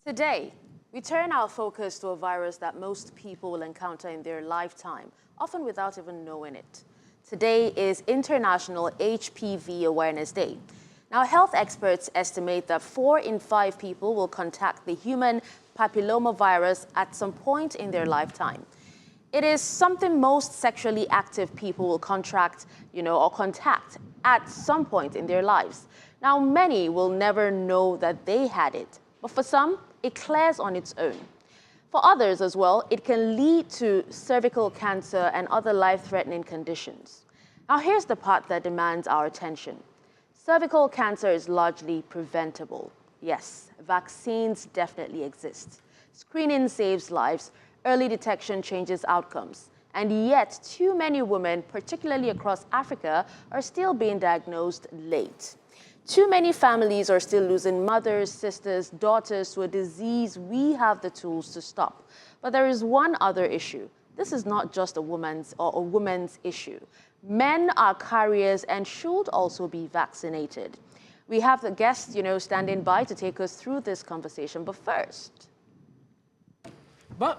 Today, we turn our focus to a virus that most people will encounter in their lifetime, often without even knowing it. Today is International HPV Awareness Day. Now, health experts estimate that 4 in 5 people will contact the human papillomavirus at some point in their lifetime. It is something most sexually active people will contract, or contact at some point in their lives. Now, many will never know that they had it, but for some, it clears on its own. For others as well, it can lead to cervical cancer and other life-threatening conditions. Now, here's the part that demands our attention. Cervical cancer is largely preventable. Yes, vaccines definitely exist. Screening saves lives, early detection changes outcomes. And yet, too many women, particularly across Africa, are still being diagnosed late. Too many families are still losing mothers, sisters, daughters to a disease we have the tools to stop. But there is one other issue. This is not just a woman's issue. Men are carriers and should also be vaccinated. We have the guests, standing by to take us through this conversation. But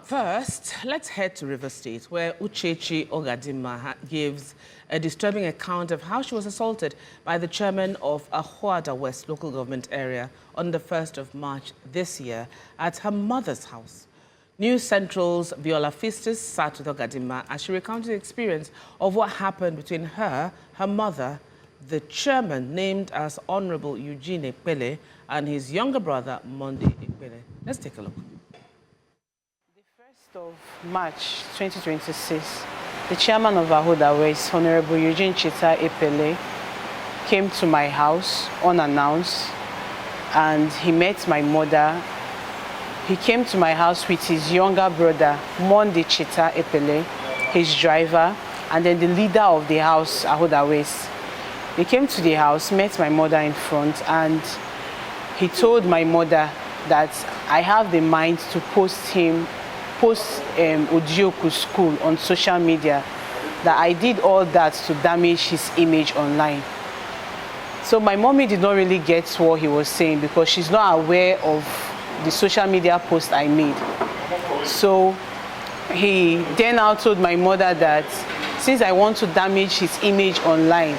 first, let's head to River State, where Uchechi Ogadinma gives a disturbing account of how she was assaulted by the chairman of Ahoada West local government area on the 1st of March this year at her mother's house. News Central's Viola Fistis sat with Ogadinma as she recounted the experience of what happened between her mother, the chairman named as Honorable Eugene Ekpele, and his younger brother, Monday Ekpele. Let's take a look. Of March 2026, the chairman of Ahoada West, Honorable Eugene Chita Epele, came to my house unannounced and he met my mother. He came to my house with his younger brother, Monday Chita Epele, his driver, and then the leader of the house, Ahoada West. He came to the house, met my mother in front, and he told my mother that I have the mind to post Odioku's school on social media, that I did all that to damage his image online. So my mommy did not really get what he was saying because she's not aware of the social media post I made. So he then now told my mother that since I want to damage his image online,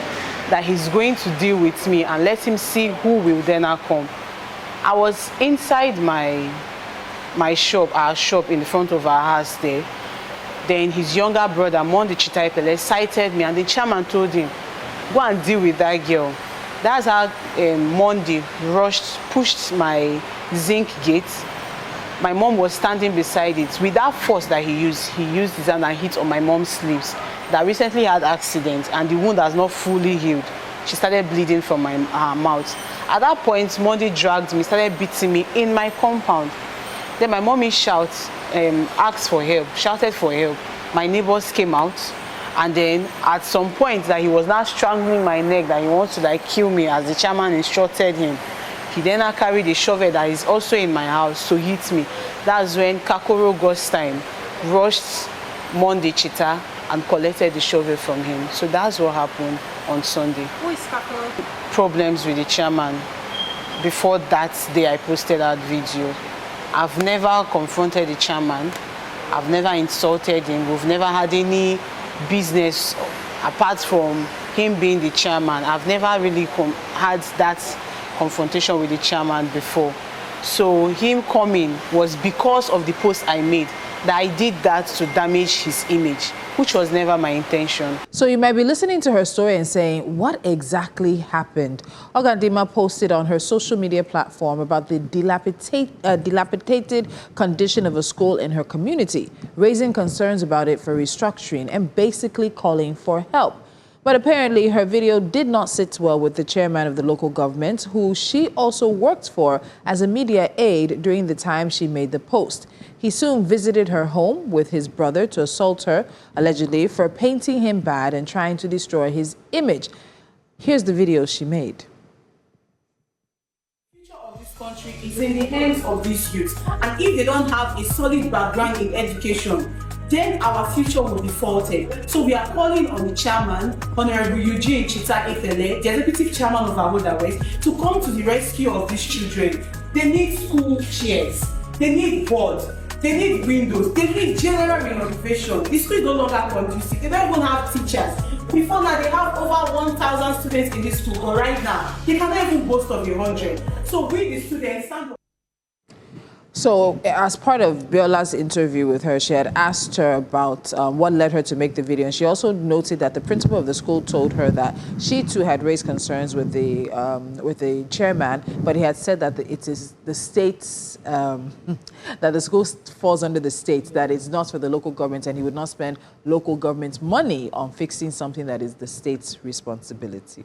that he's going to deal with me and let him see who will then come. I was inside our shop in the front of our house there. Then his younger brother, Monday Chita Epele, cited me and the chairman told him, go and deal with that girl. That's how Monday pushed my zinc gate. My mom was standing beside it. With that force that he used his hand and hit on my mom's sleeves that recently had accident and the wound has not fully healed. She started bleeding from her mouth. At that point, Monday dragged me, started beating me in my compound. Then my mommy shouted for help. My neighbors came out, and then at some point that he was now strangling my neck, that he wants to kill me as the chairman instructed him. He then carried a shovel that is also in my house to hit me. That's when Kakoro Ghost Time rushed Monday Chita and collected the shovel from him. So that's what happened on Sunday. Who is Kakoro? Problems with the chairman. Before that day I posted that video. I've never confronted the chairman. I've never insulted him. We've never had any business apart from him being the chairman. I've never really had that confrontation with the chairman before. So him coming was because of the post I made, that I did that to damage his image, which was never my intention. So you might be listening to her story and saying, what exactly happened? Ogadinma posted on her social media platform about the dilapidated condition of a school in her community, raising concerns about it for restructuring and basically calling for help. But apparently her video did not sit well with the chairman of the local government, who she also worked for as a media aide during the time she made the post. He soon visited her home with his brother to assault her, allegedly for painting him bad and trying to destroy his image. Here's the video she made. The future of this country is in the hands of these youth, and if they don't have a solid background in education, then our future will be faulted. So we are calling on the chairman, Honorable Eugene Chita Epele, the executive chairman of Ahoada West, to come to the rescue of these children. They need school chairs. they need boards, they need windows, they need general renovation. The school is no longer conducive. They don't even have teachers. Before now, they have over 1,000 students in this school, but right now, they cannot even boast of 100. So we, the students, stand up. So, as part of Biola's interview with her, she had asked her about what led her to make the video. And she also noted that the principal of the school told her that she too had raised concerns with the chairman, but he had said that it is the state's, that the school falls under the state, that it's not for the local government, and he would not spend local government money on fixing something that is the state's responsibility.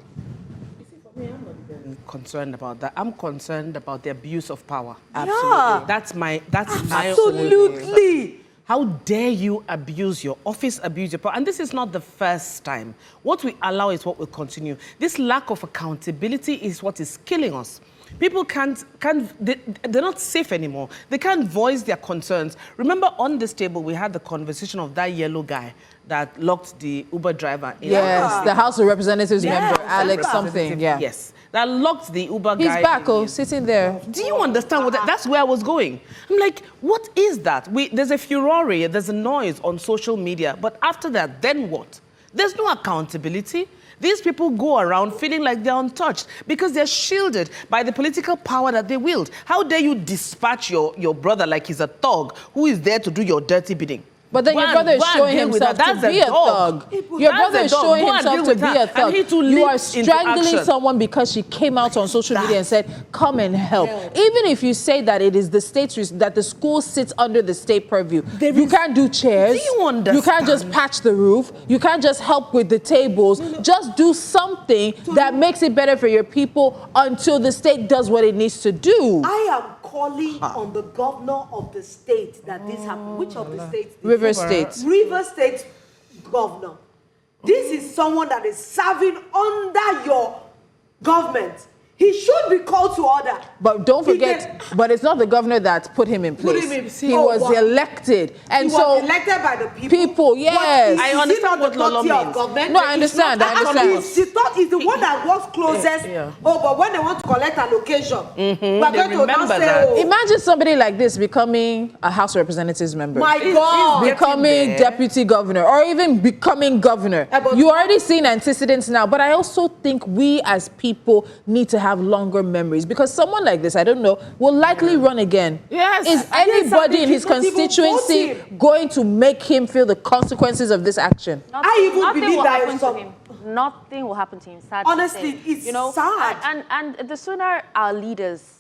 Concerned about that. I'm concerned about the abuse of power. Absolutely. That's my Absolutely. How dare you abuse your office, abuse your power? And this is not the first time. What we allow is what will continue. This lack of accountability is what is killing us. People they're not safe anymore. They can't voice their concerns. Remember, on this table, we had the conversation of that yellow guy that locked the Uber driver in. Yes, the House of Representatives member, Alex something, yeah. Yes, that locked the Uber guy. He's back, sitting there. Do you understand what that's where I was going? I'm like, what is that? There's a furore, there's a noise on social media, but after that, then what? There's no accountability. These people go around feeling like they're untouched because they're shielded by the political power that they wield. How dare you dispatch your brother like he's a thug who is there to do your dirty bidding? But then your brother is showing himself to be a thug. Your brother is showing himself to be a thug. You are strangling someone because she came out on social media and said, come and help. Even if you say that it is the state's, that the school sits under the state purview, you can't do chairs. Do you understand? You can't just patch the roof. You can't just help with the tables. Just do something that makes it better for your people until the state does what it needs to do. I am calling on the governor of the state that this happened. Which of the states? River State. River State governor. This is someone that is serving under your government. He should be called to order. But don't forget, but it's not the governor that put him in place. He was elected. And he so was elected by the people. People, yes. I understand what Lolo means. No, I understand. I understand. The thought is the one that works closest. Oh, but when they want to collect allocation, we're going to now say, oh. Imagine somebody like this becoming a House of Representatives member. My God. Becoming deputy governor or even becoming governor. You already seen antecedents now, but I also think we as people need to have longer memories because someone like this, I don't know, will likely run again. Yes. Is anybody in his constituency going to make him feel the consequences of this action? I even believe that nothing will happen to him. Sad honestly, to say. it's sad. And the sooner our leaders,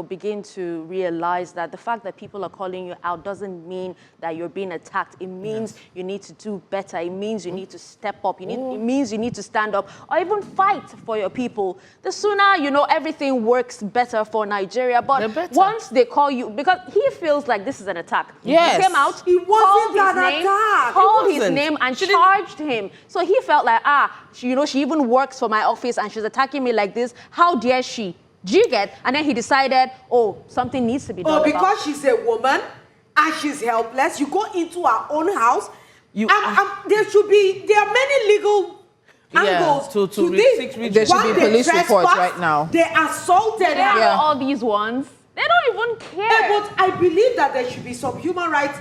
begin to realize that the fact that people are calling you out doesn't mean that you're being attacked. It means you need to do better. It means you need to step up. It means you need to stand up or even fight for your people. The sooner, everything works better for Nigeria. But once they call you, because he feels like this is an attack. Yes. He came out, called his name and charged him. So he felt like, she even works for my office and she's attacking me like this. How dare she? Do you get? And then he decided, something needs to be done. Because she's a woman and she's helpless, you go into her own house. There are many legal angles to this. There should be police reports right now. They assaulted her. All these ones. They don't even care. But I believe that there should be some human rights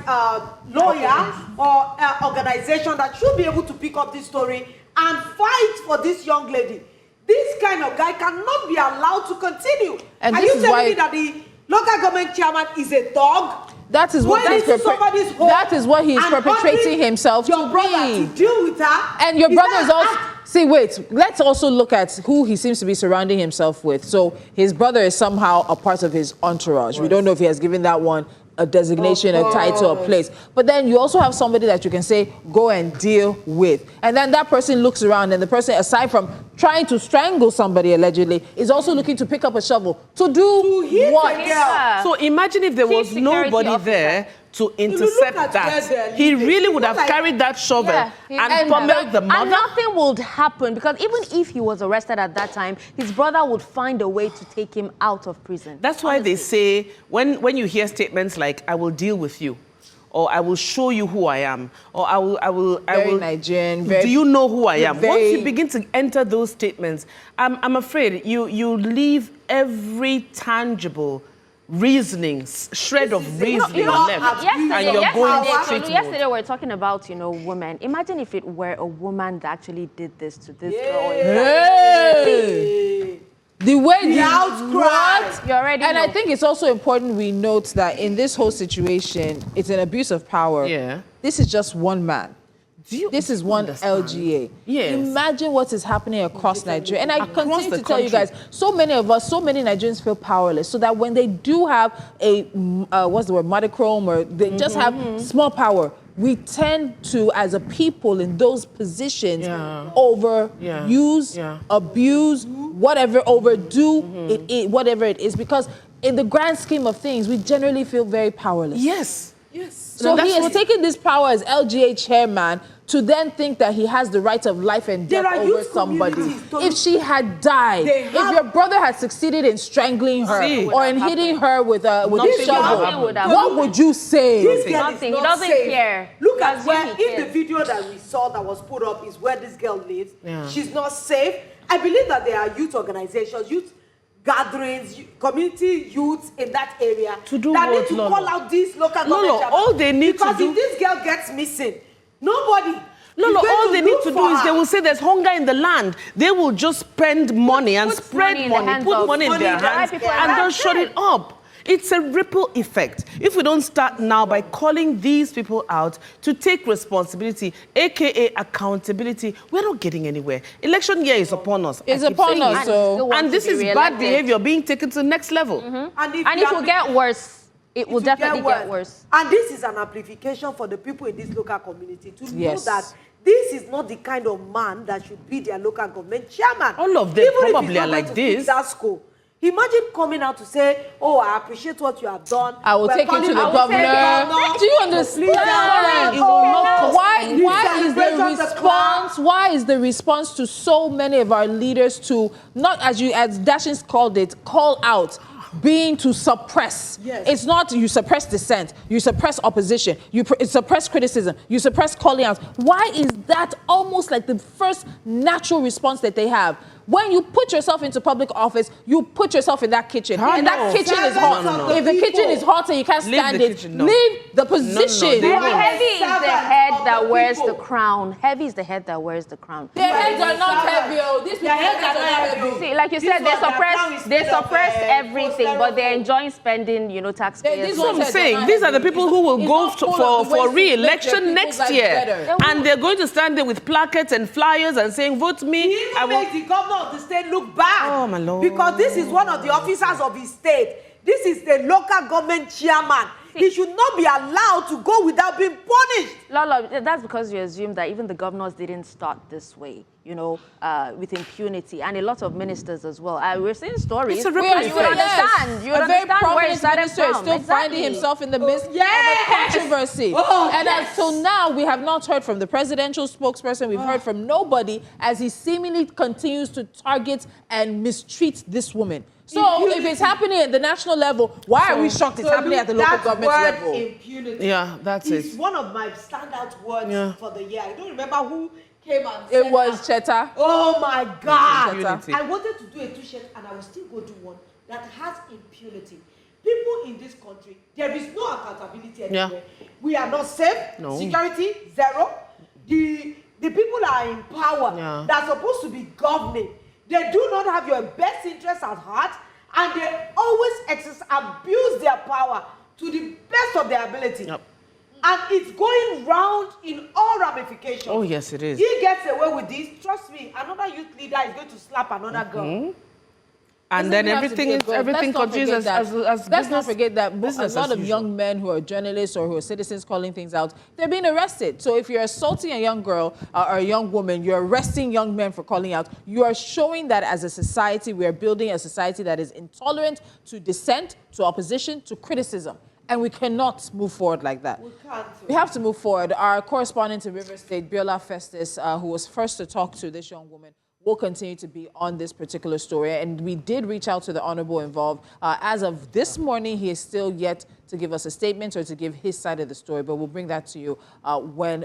lawyer or organization that should be able to pick up this story and fight for this young lady. This kind of guy cannot be allowed to continue. And are you telling me that the local government chairman is a dog? That is what he's perpetrating himself to be. Your brother to deal with her. And your brother is also... See, wait. Let's also look at who he seems to be surrounding himself with. So his brother is somehow a part of his entourage. We don't know if he has given that one a designation, a title, a place. But then you also have somebody that you can say, go and deal with. And then that person looks around and the person, aside from trying to strangle somebody allegedly, is also looking to pick up a shovel. To do what? Yeah. So imagine if there was nobody there to intercept that. He really would have carried that shovel and pummeled the mother. And nothing would happen because even if he was arrested at that time, his brother would find a way to take him out of prison. That's why they say, when you hear statements like, I will deal with you, or I will show you who I am, or I will Nigerian, do you know who I am? Once you begin to enter those statements, I'm afraid you leave every tangible reasoning, shred of reasoning left, and you're going straight mode. Yesterday we were talking about, women. Imagine if it were a woman that actually did this to this girl. Hey! The way the outcry. You already and know. I think it's also important we note that in this whole situation, it's an abuse of power. Yeah. This is just one man. This is one understand? LGA. Yes. Imagine what is happening across Nigeria. And I continue the to tell you country. guys, so many of us, so many Nigerians feel powerless. So that when they do have a, what's the word, monochrome, or they just have small power, we tend to, as a people in those positions, overuse, abuse, whatever, overdo it, whatever it is. Because in the grand scheme of things, we generally feel very powerless. Yes. So he has taken this power as LGA chairman to then think that he has the right of life and death over somebody. If she had died, if your brother had succeeded in strangling her or in hitting her with a shovel, what would you say? Nothing. He doesn't care. Look at where, if the video that we saw that was put up is where this girl lives, she's not safe. I believe that there are youth organizations, youth gatherings, community youths in that area to do that what, need to Lolo? call out these local government all they need because to do, if this girl gets missing, nobody. All they need to do is they will say there's hunger in the land. They will just spend money and spread money, put money in their hands, and they'll shut it up. It's a ripple effect. If we don't start now by calling these people out to take responsibility, aka accountability, we're not getting anywhere. Election year is upon us. It's upon us, and this is bad behavior being taken to the next level. And it will get worse. It will definitely get worse. And this is an application for the people in this local community to know that this is not the kind of man that should be their local government chairman. All of them probably are like this. Imagine coming out to say, oh, I appreciate what you have done. I will take you to the governor. Do you understand? Why is the response to so many of our leaders to, not as Dashins called it, call out, being to suppress? It's not you suppress dissent, you suppress opposition, you suppress criticism, you suppress calling out. Why is that almost like the first natural response that they have? When you put yourself into public office, you put yourself in that kitchen. And that kitchen is hot. If the kitchen is hot and you can't stand it, leave the position. Heavy is the head that wears the crown. Heavy is the head that wears the crown. Their heads are not heavy. These people's heads are not heavy. See, like you said, they suppress everything, but they're enjoying spending, taxpayers. This is what I'm saying. These are the people who will go for re-election next year. And they're going to stand there with placards and flyers and saying, vote me. I will make the governor of the state look bad. Oh, my Lord. Because this is one of the officers of his state. This is the local government chairman. He should not be allowed to go without being punished. Lolo, that's because you assume that even the governors didn't start this way, with impunity, and a lot of ministers as well. We're seeing stories. It's a ripple effect. You would understand. You would understand where it started minister is from. still finding himself in the midst of a controversy. And until now, we have not heard from the presidential spokesperson. We've heard from nobody as he seemingly continues to target and mistreat this woman. So if it's happening at the national level, why are we shocked it's happening at the local government level? Impunity. Yeah, that's it. It's one of my standout words for the year. I don't remember who came and said It was Cheta. Oh my God. Impunity. I wanted to do a t-shirt and I will still go do one that has impunity. People in this country, there is no accountability anywhere. We are not safe. No. Security, zero. The people are in power that are supposed to be governing. They do not have your best interests at heart, and they always abuse their power to the best of their ability. Yep. And it's going round in all ramifications. Oh, yes, it is. He gets away with this. Trust me, another youth leader is going to slap another girl. And then everything continues as Let's not forget that business a lot as of usual. young men who are journalists or who are citizens calling things out, they're being arrested. So if you're assaulting a young girl or a young woman, you're arresting young men for calling out. You are showing that as a society, we are building a society that is intolerant to dissent, to opposition, to criticism. And we cannot move forward like that. We can't. We have to move forward. Our correspondent in River State, Biola Festus, who was first to talk to this young woman, will continue to be on this particular story. And we did reach out to the honorable involved. As of this morning, he is still yet to give us a statement or to give his side of the story. But we'll bring that to you when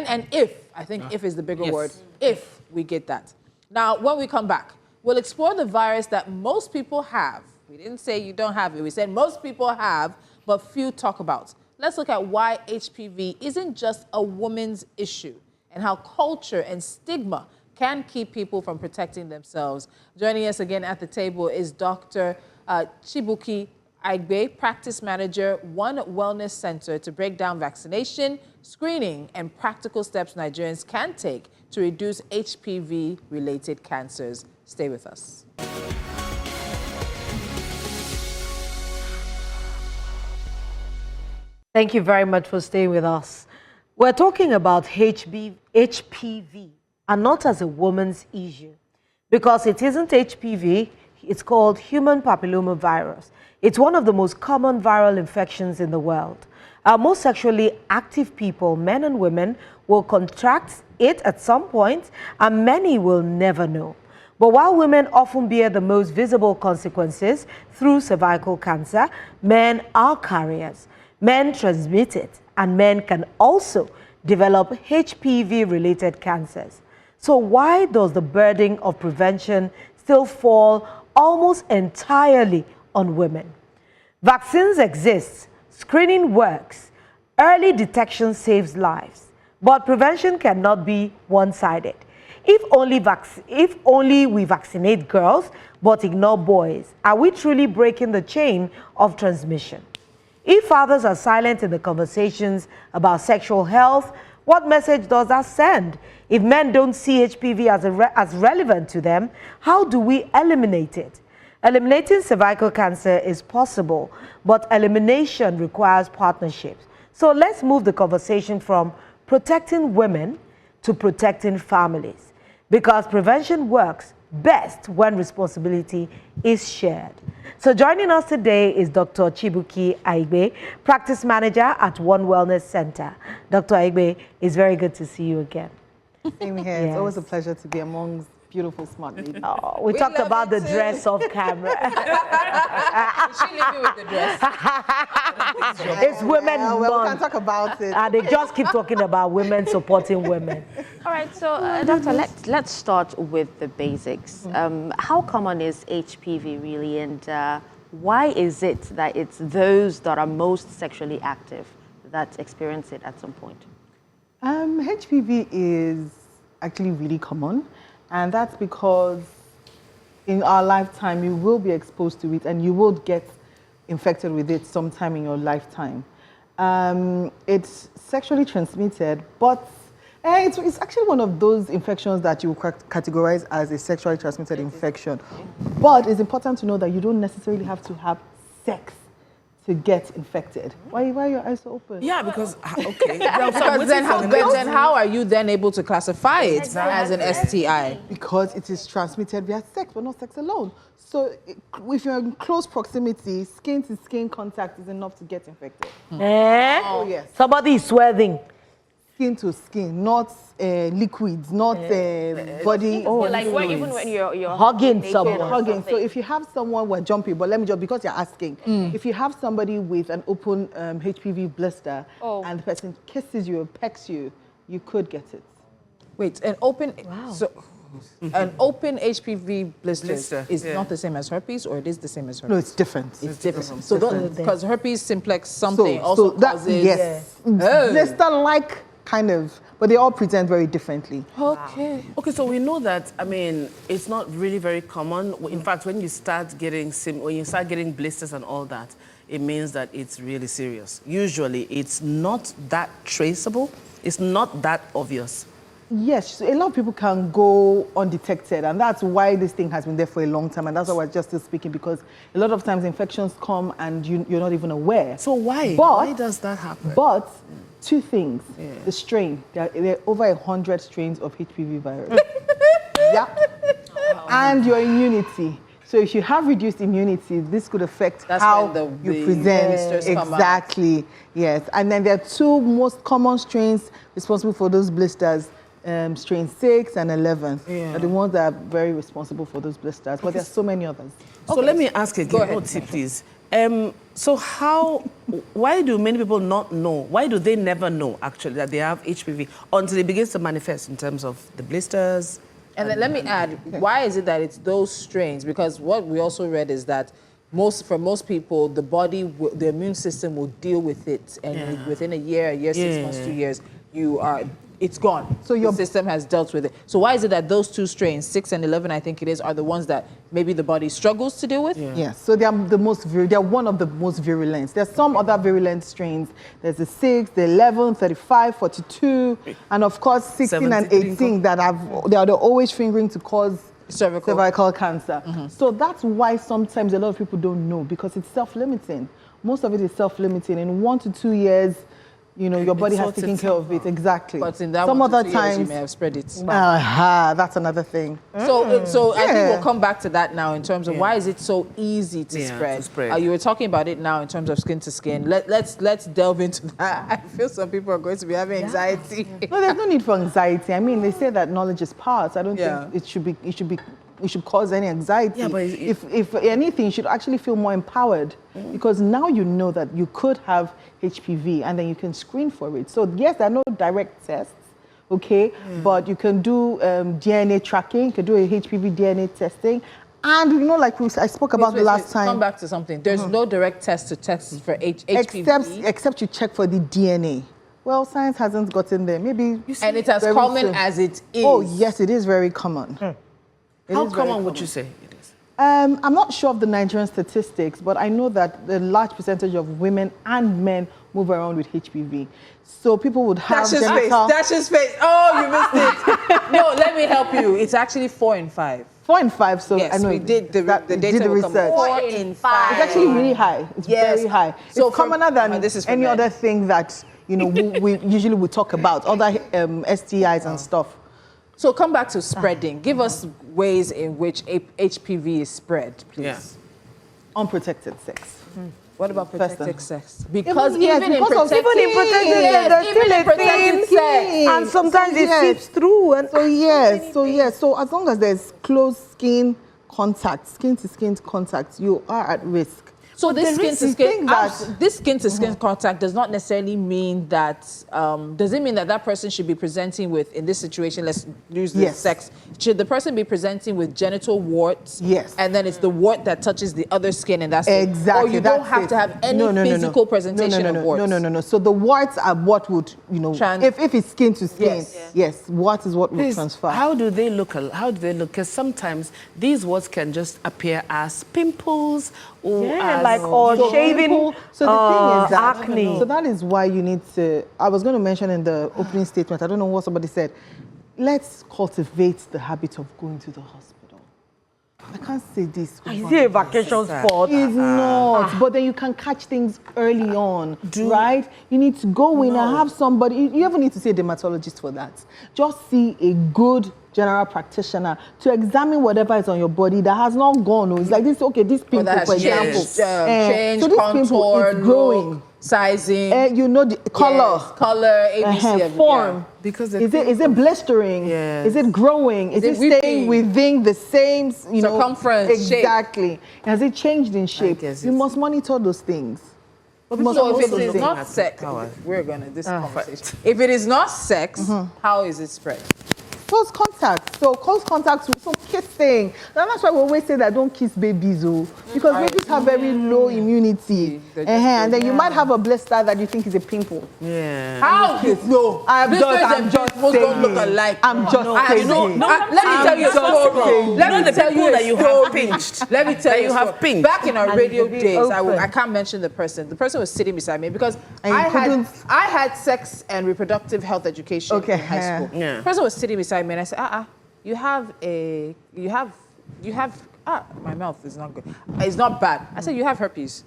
and if, I think if is the bigger word, if we get that. Now, when we come back, we'll explore the virus that most people have We didn't say you don't have it. We said most people have, but few talk about. Let's look at why HPV isn't just a woman's issue and how culture and stigma can keep people from protecting themselves. Joining us again at the table is Dr. Chibuki Aigbe, practice manager, One Wellness Center, to break down vaccination, screening, and practical steps Nigerians can take to reduce HPV-related cancers. Stay with us. Thank you very much for staying with us. We're talking about HPV, and not as a woman's issue, because it isn't HPV, it's called human papillomavirus. It's one of the most common viral infections in the world. Most sexually active people, men and women, will contract it at some point, and many will never know. But while women often bear the most visible consequences through cervical cancer, men are carriers. Men transmit it, and men can also develop HPV-related cancers. So why does the burden of prevention still fall almost entirely on women? Vaccines exist, screening works, early detection saves lives, but prevention cannot be one-sided. If only we vaccinate girls but ignore boys, are we truly breaking the chain of transmission? If fathers are silent in the conversations about sexual health, what message does that send? If men don't see HPV as relevant to them, how do we eliminate it? Eliminating cervical cancer is possible, but elimination requires partnerships. So let's move the conversation from protecting women to protecting families, because prevention works best when responsibility is shared. So joining us today is Dr. Chibuki Aigbe, practice manager at One Wellness Center. Dr. Aigbe, it's very good to see you again. Same here. Yes. It's always a pleasure to be amongst beautiful, smart ladies. Oh, we talked about the dress off camera. She leave me with the dress. It's women Well, we month. can talk about it. And they just keep talking about women supporting women. All right, so doctor, let's start with the basics. How common is HPV really, and why is it that it's those that are most sexually active that experience it at some point? HPV is actually really common, and that's because in our lifetime you will be exposed to it and you will get infected with it sometime in your lifetime. It's sexually transmitted, but it's actually one of those infections that you categorize as a sexually transmitted infection. But it's important to know that you don't necessarily have to have sex to get infected. Why are your eyes so open? Yeah, because, okay. Because then how are you then able to classify it as an STI? Because it is transmitted via sex, but not sex alone. So if you're in close proximity, skin-to-skin contact is enough to get infected. Oh, yes. Somebody is sweating. Skin to skin, not liquids, not body. Oh, like even when you're Hugging naked someone. or Hugging. So something. if you have someone, we're jumping, but let me just, because you're asking, if you have somebody with an open HPV blister and the person kisses you or pecks you, you could get it. Wait, an open an open HPV blister is not the same as herpes, or it is the same as herpes? No, it's different. It's different. So because herpes simplex something So also that, causes. yes, blister-like kind of, but they all present very differently. Okay. Okay, so we know that, I mean, it's not really very common. In fact, when you start getting blisters and all that, it means that it's really serious. Usually, it's not that traceable. It's not that obvious. Yes, so a lot of people can go undetected, and that's why this thing has been there for a long time, and that's why we're just still speaking, because a lot of times infections come and you're not even aware. So why? But, Why does that happen? But two things. The strain. There are over 100 strains of HPV virus. Yeah. And your immunity. So if you have reduced immunity, this could affect how you present. Exactly. Yes. And then there are two most common strains responsible for those blisters. Strain 6 and 11 are the ones that are very responsible for those blisters, but there are so many others. So let me ask again, please. So why do many people not know? Why do they never know, actually, that they have HPV until it begins to manifest in terms of the blisters? And then let me add, why is it that it's those strains? Because what we also read is that for most people, the body, the immune system will deal with it, and within a year, 6 months, 2 years, it's gone. So your system has dealt with it. So why is it that those two strains, 6 and 11, I think it is, are the ones that maybe the body struggles to deal with? Yes, so they are they're one of the most virulent. There's some other virulent strains. There's the 6, the 11, 35, 42, and of course 16 and 18 that they are always fingering to cause cervical cancer. So that's why sometimes a lot of people don't know, because it's self-limiting. Most of it is self-limiting. In 1 to 2 years, you know, your body has taken care of it. Exactly. But in that some other times, you may have spread it. That's another thing. So I think we'll come back to that now in terms of why is it so easy to spread. You were talking about it now in terms of skin to skin. Let's delve into that. I feel some people are going to be having anxiety. No, there's no need for anxiety. I mean, they say that knowledge is power. So I don't think it should cause any anxiety. Yeah, but if anything, you should actually feel more empowered, because now you know that you could have HPV and then you can screen for it. So yes, there are no direct tests, okay, but you can do DNA tracking, you can do a HPV DNA testing. And you know, like I spoke about the last time. Come back to something. There's no direct test to test for HPV. Except you check for the DNA. Well, science hasn't gotten there. Maybe. And it's as common as it is. Oh, yes, it is very common. How common would you say it is? I'm not sure of the Nigerian statistics, but I know that a large percentage of women and men move around with HPV. So people would have That's his face. Oh, you missed it. No, let me help you. It's actually 4 in 5. 4 in 5. So yes, I know we did the data research. 4 in 5. It's actually really high. It's very high. So it's commoner than any other thing that we usually would talk about, other STIs and stuff. So come back to spreading. Give us ways in which HPV is spread, please. Yeah. Unprotected sex. What about protected sex? Because even in protected sex, and sometimes it seeps through. And so as long as there's close skin contact, skin to skin contact, you are at risk. So this skin to skin contact does not necessarily mean that, does it mean that that person should be presenting with, in this situation, let's use the sex, should the person be presenting with genital warts? Yes. And then it's the wart that touches the other skin and that's exactly. Or you don't have to have any physical presentation of warts? No. So the warts are what would, if it's skin to skin, yes, what is what will transfer. How do they look? Because sometimes these warts can just appear as pimples or shaving. So the thing is that acne. So that is why you need to. I was going to mention in the opening statement. I don't know what somebody said. Let's cultivate the habit of going to the hospital. I can't say this. Is it a vacation spot? It's not. But then you can catch things early on, right? You need to go in and have somebody. You even need to see a dermatologist for that. Just see a good general practitioner to examine whatever is on your body that has not gone. It's like this, this pimple, for example. Change, so this contour, pimple is growing. Sizing. You know the color. Color, ABC. Form. Because is it blistering? Yes. Is it growing? Is it staying within the same circumference? Exactly. Shape. Has it changed in shape? You must monitor those things. So if it is not sex, we're gonna this conversation. If it is not sex, how is it spread? Close contact. So close contact, so kissing. That's why we always say that don't kiss babies, because babies have very low immunity. And then you might have a blister that you think is a pimple. Yeah. How? No. I'm just saying. Don't look alike. I'm just saying. Let me tell you a story. Let me tell you that you have pinched. Let me tell you you have pinched. Back in our radio days, I can't mention the person. The person was sitting beside me because I had sex and reproductive health education in high school. Yeah. The person was sitting beside me and I said, you have, my mouth is not good. It's not bad. I said, you have herpes.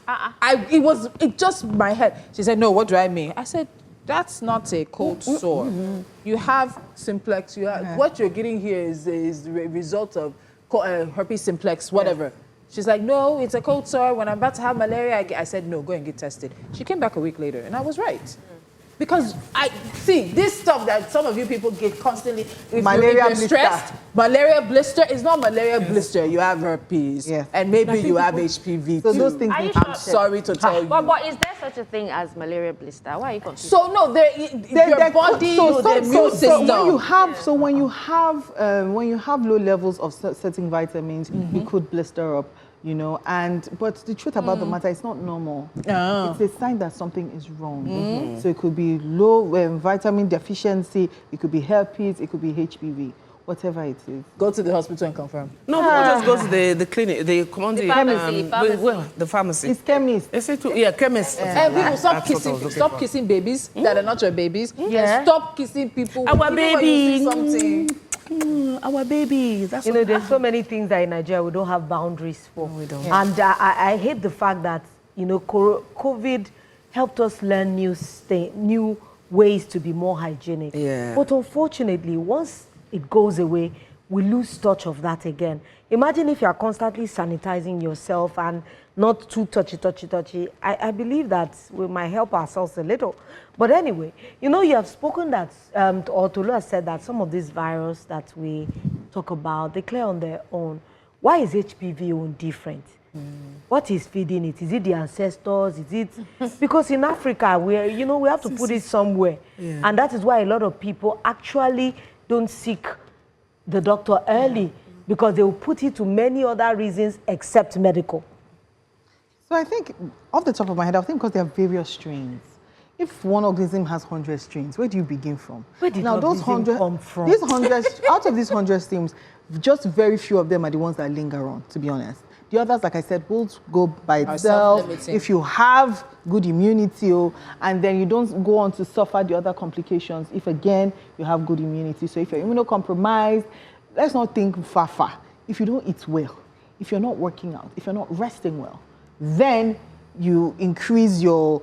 It just my head. She said, no, what do I mean? I said, that's not a cold sore. You have simplex. What you're getting here is the result of herpes simplex, whatever. She's like, no, it's a cold sore. When I'm about to have malaria, I said, no, go and get tested. She came back a week later, and I was right. Because I see this stuff that some of you people get constantly. If you're stressed, malaria blister is not malaria blister. You have herpes, and maybe you have HPV so too. Those things I'm sorry to tell you. But is there such a thing as malaria blister? Why are you confused? So no, your body, the immune system. When you have low levels of certain vitamins, you could blister up. you know. But the truth about the matter, it's not normal. Oh. It's a sign that something is wrong. So it could be low vitamin deficiency, it could be herpes, it could be HPV, whatever it is. Go to the hospital and confirm. No, people just go to the clinic, the commodity, the pharmacy. It's chemist. They say yeah, chemist. And people stop That's what I was looking stop for. kissing babies that are not your babies. Yeah. And stop kissing people. Our even when baby. you see something. Our baby. That's You know, there's so many things that in Nigeria we don't have boundaries for. we don't. And I hate the fact that, you know, COVID helped us learn new ways to be more hygienic. Yeah. But unfortunately, once it goes away, we lose touch of that again. Imagine if you are constantly sanitizing yourself and not too touchy. I believe that we might help ourselves a little. But anyway, you know, you have spoken that, or Tolu has said that some of these viruses that we talk about, they clear on their own. Why is HPV own different? What is feeding it? Is it the ancestors? Is it because in Africa we have to put it somewhere, and that is why a lot of people actually don't seek the doctor early because they will put it to many other reasons except medical. So I think, off the top of my head, I think because there are various strains. If one organism has 100 strains, where do you begin from? Where did now those 100 come from? These 100 out of these 100 strains, just very few of them are the ones that linger on, to be honest. The others, like I said, will go by itself. If you have good immunity, and then you don't go on to suffer the other complications if, again, you have good immunity. So if you're immunocompromised, let's not think far. If you don't eat well, if you're not working out, if you're not resting well, then you increase your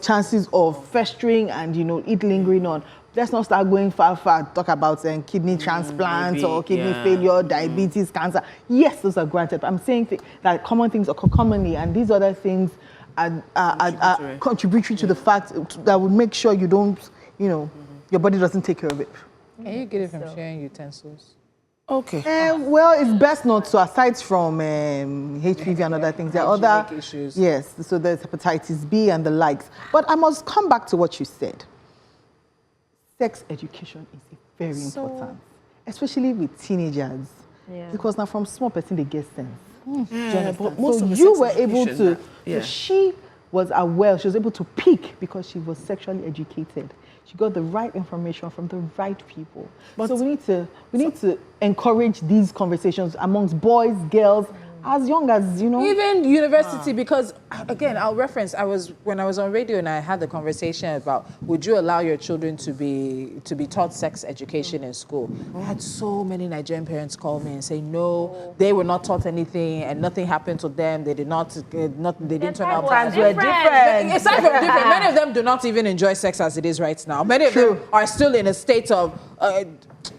chances of festering and, it lingering on. Let's not start going far, talk about kidney transplants or kidney failure, diabetes, cancer. Yes, those are granted. But I'm saying that common things occur commonly, and these other things are contributory to the fact that would make sure you don't, your body doesn't take care of it. Can you get it from sharing utensils? Okay. Well, it's best not to, aside from HPV and other things. There are other issues. Yes, so there's hepatitis B and the likes. But I must come back to what you said. Sex education is very important, especially with teenagers. Yeah. Because now from small person they get sense. But most so of the you sex were able to, yeah. so she was aware, she was able to pick because she was sexually educated. She got the right information from the right people. But so we need to encourage these conversations amongst boys, girls, as young as, Even university, because, again, I'll reference, when I was on radio and I had the conversation about, would you allow your children to be taught sex education in school? I had so many Nigerian parents call me and say, no, they were not taught anything and nothing happened to them. They did not, they didn't turn out. Times were different. Aside from different, many of them do not even enjoy sex as it is right now. Many of them are still in a state of,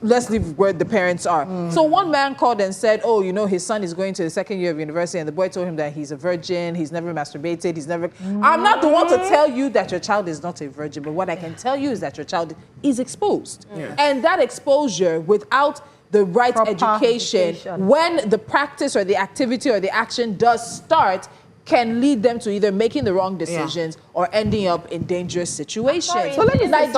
let's leave where the parents are. So one man called and said, his son is going to the second year of university, and the boy told him that he's a virgin, he's never masturbated, he's never... I'm not the one to tell you that your child is not a virgin, but what I can tell you is that your child is exposed. Yeah. And that exposure, without the right education, when the practice or the activity or the action does start, can lead them to either making the wrong decisions or ending up in dangerous situations. So let me say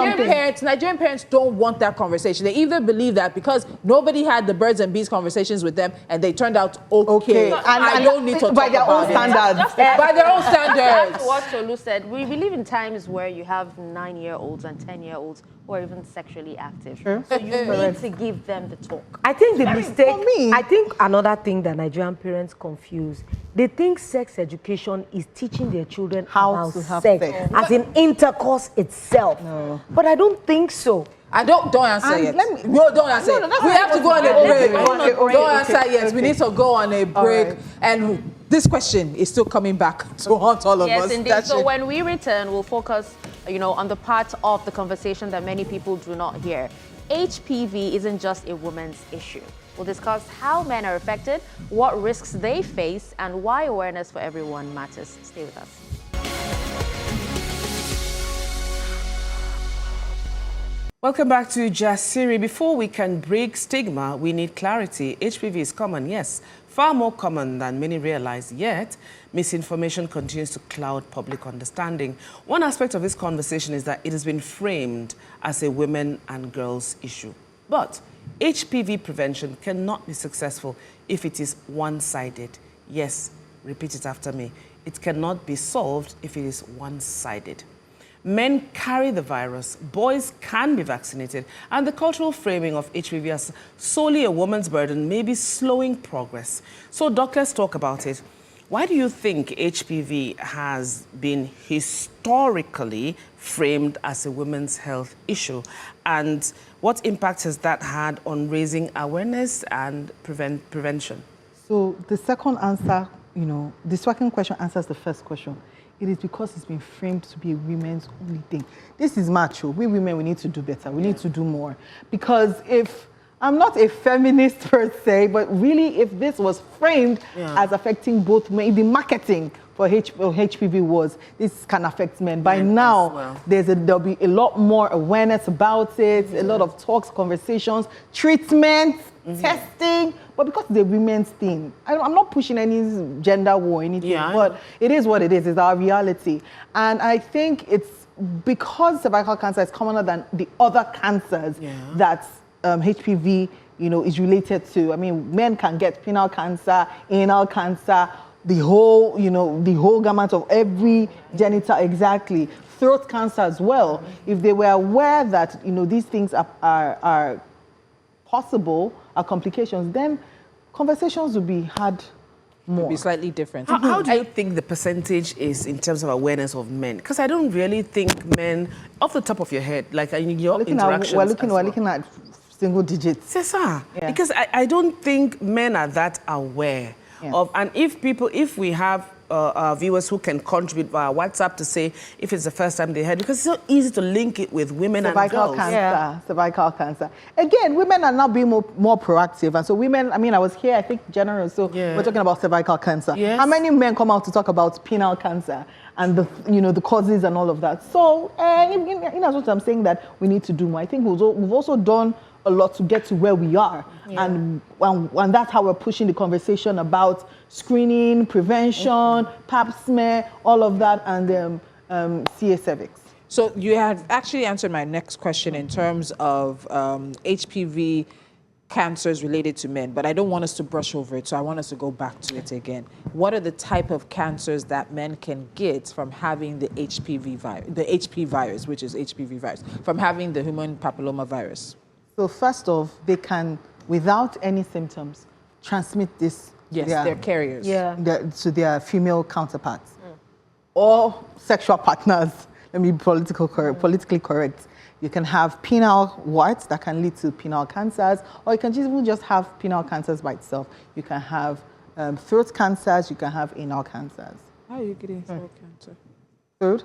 Nigerian parents don't want that conversation. They either believe that because nobody had the birds and bees conversations with them and they turned out okay. And I don't need to talk by their own standards. By their own standards. That's what Tolu said. We live in times where you have 9-year-olds and 10-year-olds who are even sexually active. Sure. So you need to give them the talk. I think the mistake, I think another thing that Nigerian parents confuse, they think sex education is teaching their children how to have sex, sex, as in intercourse itself. No. But I don't think so. I don't answer yet. Don't answer yet. We have to go on a break. Don't answer yet. We need to go on a break. Right. And this question is still coming back to haunt all of us. Yes, indeed. So when we return, we'll focus, on the part of the conversation that many people do not hear. HPV isn't just a woman's issue. We'll discuss how men are affected, what risks they face, and why awareness for everyone matters. Stay with us. Welcome back to Jasiri. Before we can break stigma, we need clarity. HPV is common, yes, far more common than many realize, yet misinformation continues to cloud public understanding. One aspect of this conversation is that it has been framed as a women and girls issue. But HPV prevention cannot be successful if it is one-sided. Yes, repeat it after me. It cannot be solved if it is one-sided. Men carry the virus, boys can be vaccinated, and the cultural framing of HPV as solely a woman's burden may be slowing progress. So, Doc, let's talk about it. Why do you think HPV has been historically framed as a women's health issue? And what impact has that had on raising awareness and prevention? So the second answer, the second question answers the first question. It is because it's been framed to be a women's only thing. This is macho. We women, we need to do better. We need to do more. Because if, I'm not a feminist per se, but really if this was framed as affecting both men, the marketing for HPV was, this can affect men. By now, there'll be a lot more awareness about it, a lot of talks, conversations, treatments, testing, but because it's a women's thing, I'm not pushing any gender war or anything, but it is what it is. It's our reality. And I think it's because cervical cancer is commoner than the other cancers that HPV, is related to. I mean, men can get penile cancer, anal cancer, the whole gamut of every genital, exactly. Throat cancer as well. If they were aware that, these things are possible, are complications, then conversations would be had more. Be slightly different. How do you think the percentage is in terms of awareness of men? Because I don't really think men, off the top of your head, like in your interactions. We're looking at single digits. C'est ça. Because I don't think men are that aware of, and if we have viewers who can contribute via WhatsApp to say if it's the first time they heard, because it's so easy to link it with women and girls. Cervical cancer. Again, women are now being more proactive, and so women. I mean, I was here, I think, January. So we're talking about cervical cancer. Yes. How many men come out to talk about penile cancer and the causes and all of that? So, that's what I'm saying, that we need to do more. I think we've also done a lot to get to where we are, and that's how we're pushing the conversation about screening, prevention, pap smear, all of that, and CA cervix. So you had actually answered my next question in terms of HPV cancers related to men, but I don't want us to brush over it, so I want us to go back to it again. What are the type of cancers that men can get from having the HPV virus, the HP virus, which is HPV virus, from having the human papilloma virus? So first off, they can, without any symptoms, transmit this. Yes, they're carriers. To their female counterparts or sexual partners. Let me be politically correct. You can have penile warts that can lead to penile cancers, or you can just have penile cancers by itself. You can have throat cancers. You can have anal cancers. How are you getting throat cancer? Throat?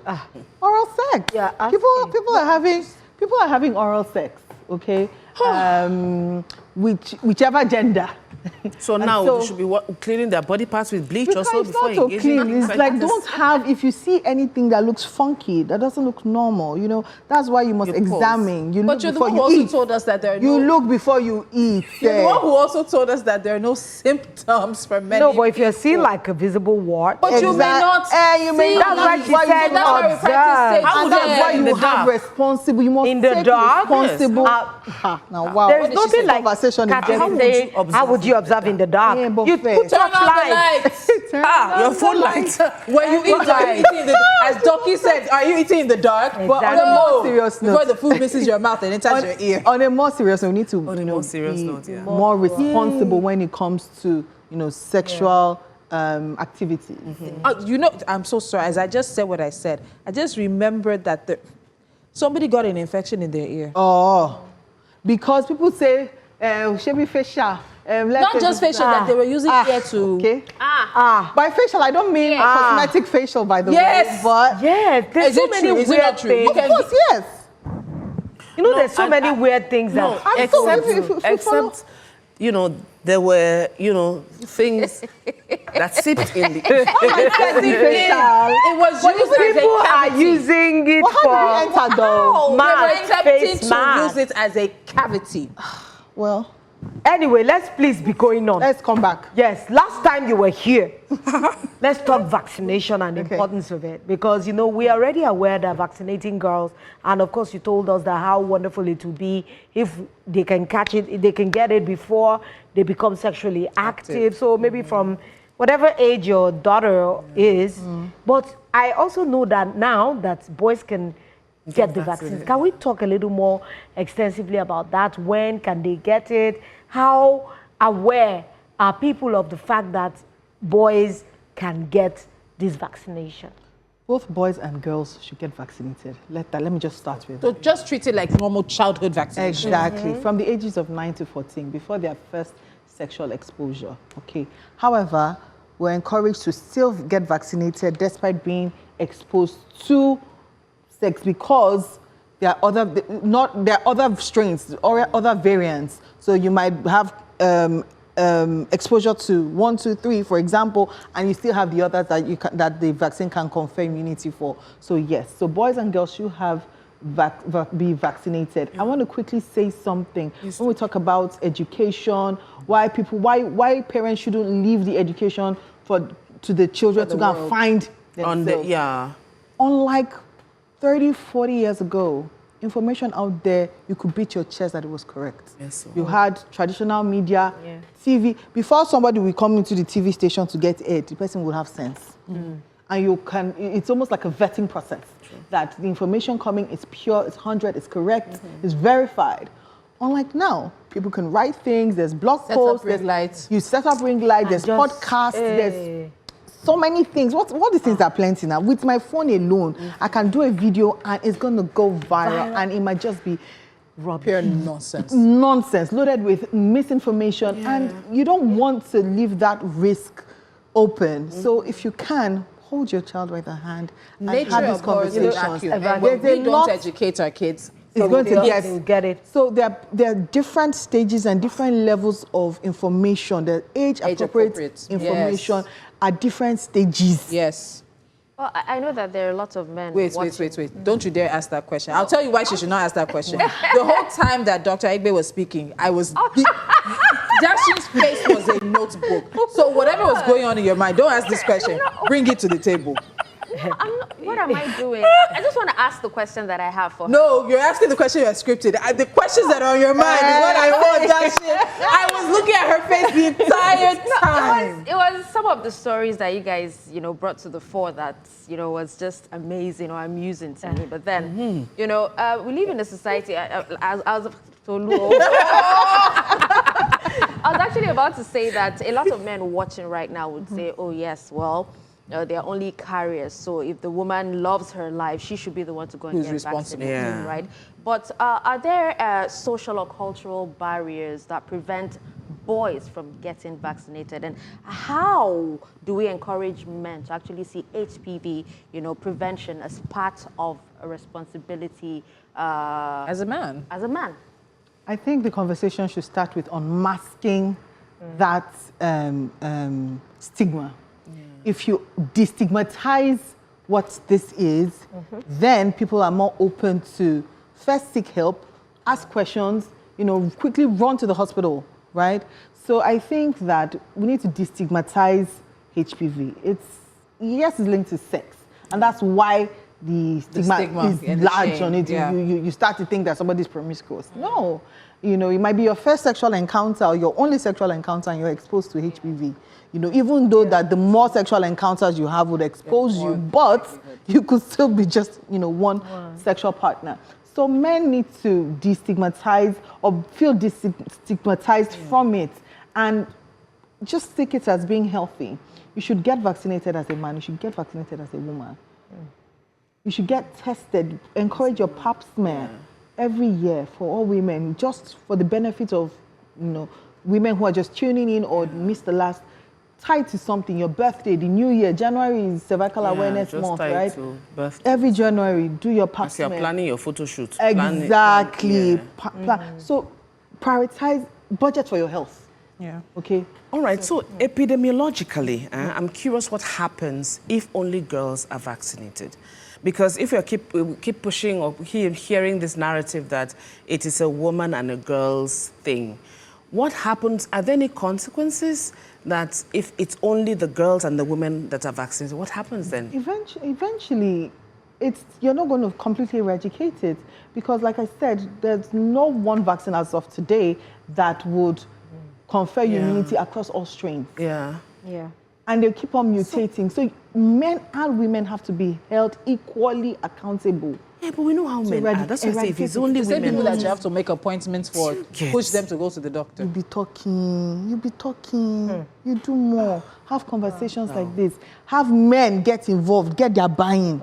Oral sex. Yeah. People are having oral sex. Okay, whichever gender. So now they should be cleaning their body parts with bleach or so before engaging. It's not so clean. It's like, don't have, if you see anything that looks funky, that doesn't look normal, that's why you must examine. You look before you eat. But you're the one who also told us that there are You look before you eat. You're the one who also told us that there are no symptoms for men. No, but if you're seeing like a visible wart. But you may not you may not. That's why she said observe. And that's why you have responsible. You must in the dark. Responsible. Now, wow. There's nothing like conversation. How would you observe in the dark? You put turn on the lights. Your phone lights. When you eat, are you eating as Doki said, are you eating in the dark? Exactly. But on a more serious note, before the food misses your mouth and enters your ear. On a more serious note, we need to be more responsible when it comes to sexual activity. I'm so sorry. As I just said what I said, I just remembered that somebody got an infection in their ear. Oh, because people say, should be facial. Not just facial, that they were using ear to... Okay. By facial, I don't mean cosmetic facial, by the way. But there's so many weird things. Of course, yes. There's so many weird things. Except, there were, things that sipped in the... It was used as a people are using it for mask, to use it as a cavity. Well... Anyway, let's please be going on. Let's come back. Yes, last time you were here, let's talk vaccination and the importance of it. Because, we are already aware that vaccinating girls, and of course you told us that how wonderful it would be if they can catch it, if they can get it before they become sexually active. So maybe from whatever age your daughter is. But I also know that now that boys can get the vaccines. Can we talk a little more extensively about that? When can they get it? How aware are people of the fact that boys can get this vaccination? Both boys and girls should get vaccinated. Let me just start with So just treat it like normal childhood vaccination. Exactly. From the ages of 9 to 14, before their first sexual exposure. Okay. However, we're encouraged to still get vaccinated despite being exposed to sex, because there are other strains or other variants. So you might have exposure to 1, 2, 3, for example, and you still have the others that the vaccine can confer immunity for. So yes, so boys and girls should have be vaccinated. I want to quickly say something. When we talk about education, why parents shouldn't leave the education to the children to go and find themselves. Unlike 30, 40 years ago, information out there, you could beat your chest that it was correct. Yes, you had traditional media, TV. Before somebody will come into the TV station to get aid, the person would have sense. And it's almost like a vetting process. That the information coming is pure, it's 100, it's correct, it's verified. Unlike now, people can write things, there's blog posts, you set up ring light, there's podcasts, there's so many things. What these things are plenty now. With my phone alone, I can do a video and it's going to go viral, and it might just be pure nonsense. Nonsense, loaded with misinformation, and you don't want to leave that risk open. So if you can, hold your child by the hand and have these conversations. When we don't educate our kids, it's going to get it. So there are different stages and different levels of information. The age-appropriate information at different stages. Yes. Well, I know that there are lots of men. Wait. Don't you dare ask that question. I'll tell you why she should not ask that question. The whole time that Dr. Igbe was speaking, Dashi's face was a notebook. So whatever was going on in your mind, don't ask this question. Bring it to the table. What am I doing? I just want to ask the question that I have for her. No, you're asking the question you are scripted. The questions that are on your mind is what I want, Dashi. I was looking at her face the entire time. It was some of the stories that you guys, brought to the fore that, was just amazing or amusing to me. But then, we live in a society, I was actually about to say that a lot of men watching right now would say, oh yes, well, they're only carriers. So if the woman loves her life, she should be the one to go and get vaccinated, right? But are there social or cultural barriers that prevent boys from getting vaccinated? And how do we encourage men to actually see HPV, prevention as part of a responsibility as a man? As a man. I think the conversation should start with unmasking that stigma. If you destigmatize what this is, then people are more open to first seek help, ask questions, quickly run to the hospital, right? So I think that we need to destigmatize HPV. It's linked to sex, and that's why the stigma is large on it. You start to think that somebody's promiscuous. No, it might be your first sexual encounter or your only sexual encounter, and you're exposed to HPV. Even though that the more sexual encounters you have would expose you, but you could still be just, one sexual partner. So men need to destigmatize or feel destigmatized from it and just take it as being healthy. You should get vaccinated as a man. You should get vaccinated as a woman. You should get tested. Encourage your pap smear every year for all women, just for the benefit of, women who are just tuning in or missed the last. Tied to something, your birthday, the new year. January is cervical awareness month, right? Every January, do your pap smear. As you're planning your photo shoot. Exactly. So prioritize, budget for your health. Okay. All right. So epidemiologically, I'm curious what happens if only girls are vaccinated. Because if you keep pushing or hearing this narrative that it is a woman and a girl's thing, what happens? Are there any consequences that if it's only the girls and the women that are vaccinated, what happens then? Eventually, you're not going to completely eradicate it, because, like I said, there's no one vaccine as of today that would confer immunity across all strains. and they keep on mutating. So men and women have to be held equally accountable. Yeah, but we know how men are. That's why I say if it's only The same women. people that you have to make appointments for, push them to go to the doctor. You be talking, you do more. Have conversations like this. Have men get involved, get their buy-in.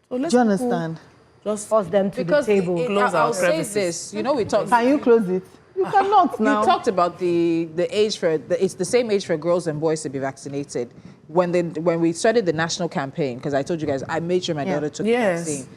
So Do you understand? Just Force them to the table. I'll say this. You know, we talked. Can you close it? You cannot now. You talked about the age for it's the same age for girls and boys to be vaccinated. When we started the national campaign, because I told you guys I made sure my daughter took the vaccine.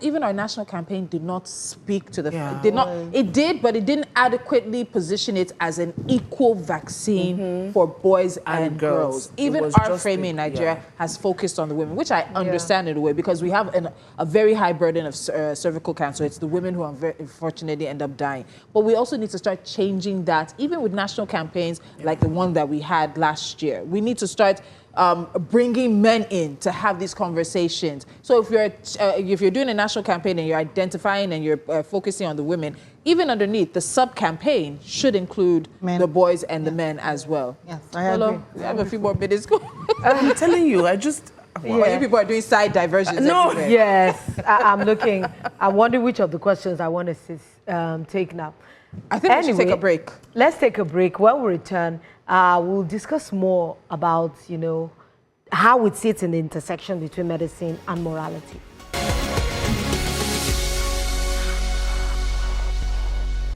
Even our national campaign did not speak to the it did, but it didn't adequately position it as an equal vaccine for boys and girls. Even our framing in Nigeria has focused on the women, which I understand in a way, because we have a very high burden of cervical cancer. It's the women who unfortunately end up dying. But we also need to start changing that, even with national campaigns like the one that we had last year. We need to start bringing men in to have these conversations. So if you're doing a national campaign and you're identifying and you're focusing on the women, even underneath, the sub-campaign should include the boys and the men as well. Yes, I agree. We have a few more minutes. I'm telling you, I just... Well, you people are doing side diversions everywhere. Yes, I'm looking. I'm wondering which of the questions I want to take now. I think we should take a break. Let's take a break. When we return, we'll discuss more about, how it sits in the intersection between medicine and morality.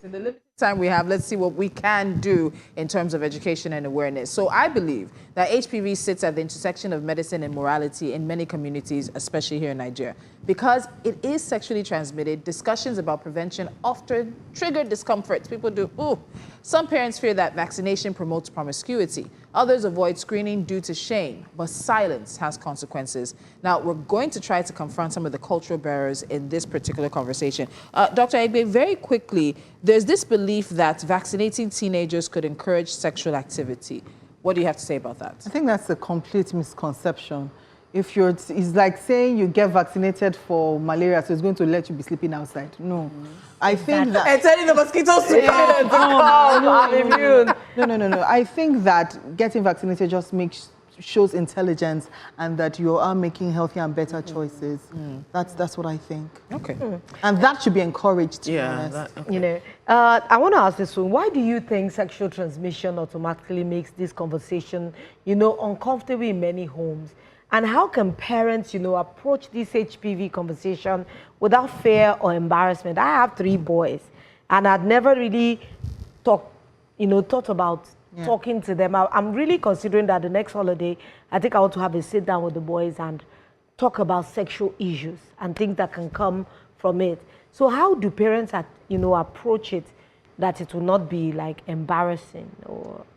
In the limited time we have, let's see what we can do in terms of education and awareness. So I believe that HPV sits at the intersection of medicine and morality in many communities, especially here in Nigeria. Because it is sexually transmitted, discussions about prevention often trigger discomforts. People do, ooh. Some parents fear that vaccination promotes promiscuity. Others avoid screening due to shame, but silence has consequences. Now, we're going to try to confront some of the cultural barriers in this particular conversation. Dr. Egbe, very quickly, there's this belief that vaccinating teenagers could encourage sexual activity. What do you have to say about that? I think that's a complete misconception. It's like saying you get vaccinated for malaria, so it's going to let you be sleeping outside. No. I think that... And telling the mosquitoes to come. I'm immune. No. I think that getting vaccinated just shows intelligence and that you are making healthier and better choices. That's what I think. Okay. And that should be encouraged, to be honest. I want to ask this one. Why do you think sexual transmission automatically makes this conversation, uncomfortable in many homes? And how can parents, approach this HPV conversation without fear or embarrassment? I have 3 boys, and I'd never really thought about talking to them. I'm really considering that the next holiday, I think I want to have a sit down with the boys and talk about sexual issues and things that can come from it. So how do parents, approach it that it will not be like embarrassing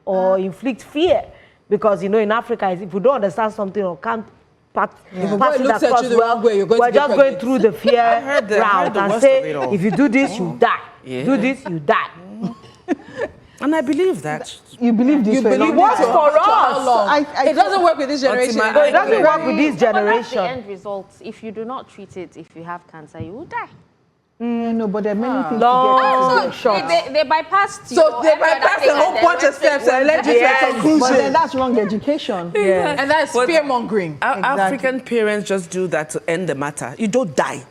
or inflict fear? Because, in Africa, if you don't understand something or can't pass it across we're just going through the fear route and say, if you do this, you die. Do this, you die. And I believe that. You believe this? It works for us. It doesn't work with this generation. No, it doesn't work with this generation. But that's the end result. If you do not treat it, if you have cancer, you will die. No, but there are many things long to get. They bypassed you. So they bypassed the whole bunch of steps and led you to a conclusion. But then that's wrong education. And that's fear-mongering. African parents just do that to end the matter. You don't die.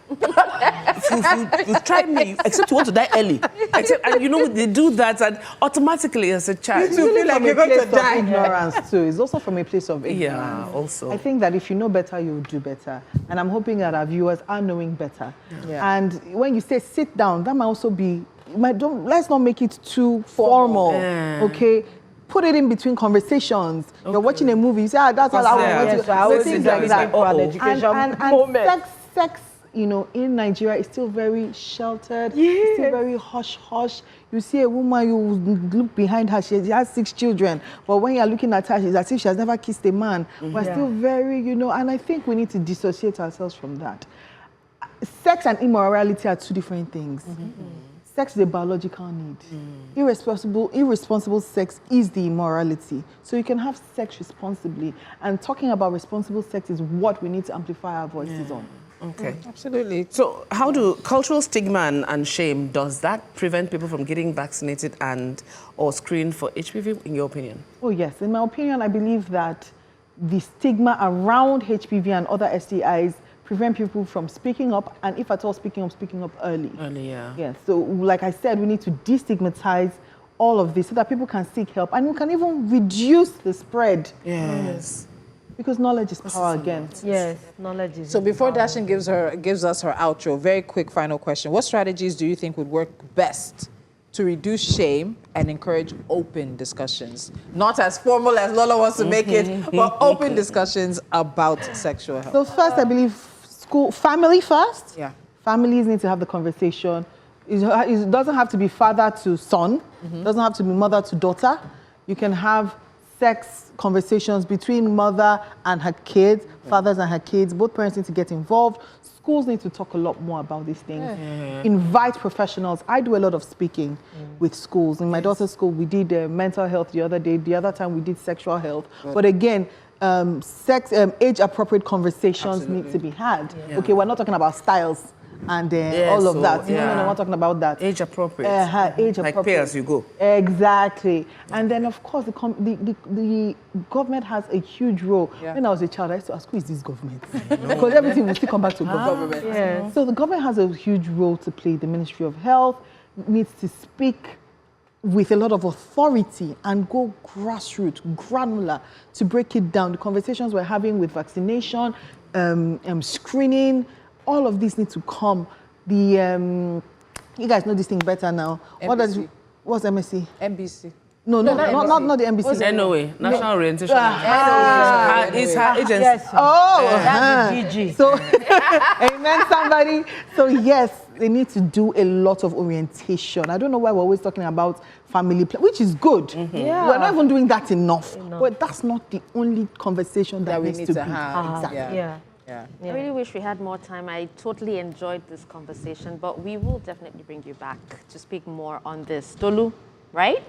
you try me, except you want to die early. And they do that, and automatically as a child, you feel like you're going to die. Ignorance too. It's also from a place of ignorance. Yeah, also. I think that if you know better, you'll do better. And I'm hoping that our viewers are knowing better. Yeah. And when you say sit down, that might also be, let's not make it too formal, okay? Put it in between conversations. Okay. You're watching a movie, you say, that's all I want to do. So I always things like that. And sex, in Nigeria is still very sheltered. It's still very hush-hush. You see a woman, you look behind her, she has 6 children. But when you're looking at her, it's as if she has never kissed a man. We're still very, and I think we need to dissociate ourselves from that. Sex and immorality are 2 different things. Sex is a biological need. Irresponsible sex is the immorality. So you can have sex responsibly. And talking about responsible sex is what we need to amplify our voices on. Okay. Absolutely. So how do cultural stigma and shame, does that prevent people from getting vaccinated and or screened for HPV, in your opinion? Oh yes, in my opinion, I believe that the stigma around HPV and other STIs prevent people from speaking up, and if at all speaking up early. Early, yeah. Yes, so like I said, we need to destigmatize all of this so that people can seek help, and we can even reduce the spread. Yes. Because knowledge is power again. Yes, knowledge is. So before power. Dashin gives us her outro, very quick final question. What strategies do you think would work best to reduce shame and encourage open discussions? Not as formal as Lola wants to make it, but open discussions about sexual health. So first, I believe family first. Yeah. Families need to have the conversation. It doesn't have to be father to son. It doesn't have to be mother to daughter. You can have sex conversations between mother and her kids, fathers and her kids. Both parents need to get involved. Schools need to talk a lot more about these things. Invite professionals. I do a lot of speaking with schools. In my daughter's school, we did mental health the other day. The other time, we did sexual health. But again, age-appropriate conversations need to be had. Yeah. Okay, we're not talking about styles and all of that. No, we're not talking about that. Age appropriate. Age Like appropriate. pay as you go. Exactly. And then, of course, the government has a huge role. Yeah. When I was a child, I used to ask, who is this government? Because everything will still come back to government. Yes. So the government has a huge role to play. The Ministry of Health needs to speak with a lot of authority and go grassroots, granular, to break it down. The conversations we're having with vaccination, screening, all of these need to come. You guys know this thing better now. MBC. What's MSc? NBC. No, not the NBC. What's NOA? National Orientation. It's her agency. Yes. Oh, That's the DG. So, amen, somebody. So yes, they need to do a lot of orientation. I don't know why we're always talking about family, which is good. Yeah. We're not even doing that enough. But that's not the only conversation that we needs need to to be. have. Exactly. Yeah. Yeah. I really wish we had more time. I totally enjoyed this conversation, but we will definitely bring you back to speak more on this. Tolu, right?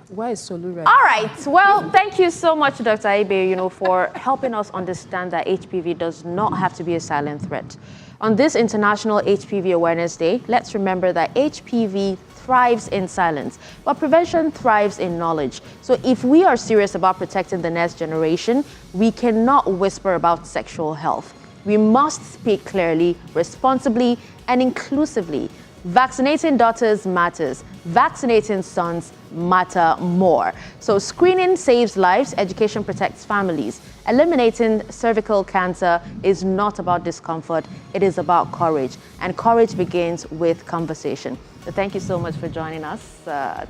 Why is Solu right? All right. Well, thank you so much, Dr. Ibe, for helping us understand that HPV does not have to be a silent threat. On this International HPV Awareness Day, let's remember that HPV thrives in silence, but prevention thrives in knowledge. So if we are serious about protecting the next generation, we cannot whisper about sexual health. We must speak clearly, responsibly, and inclusively. Vaccinating daughters matters. Vaccinating sons matter more. So screening saves lives, education protects families. Eliminating cervical cancer is not about discomfort, it is about courage. And courage begins with conversation. So thank you so much for joining us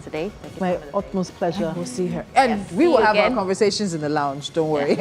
today. Thank you My so much. utmost pleasure. We'll see her. And Yes, we see will you have our again. conversations in the lounge, don't worry.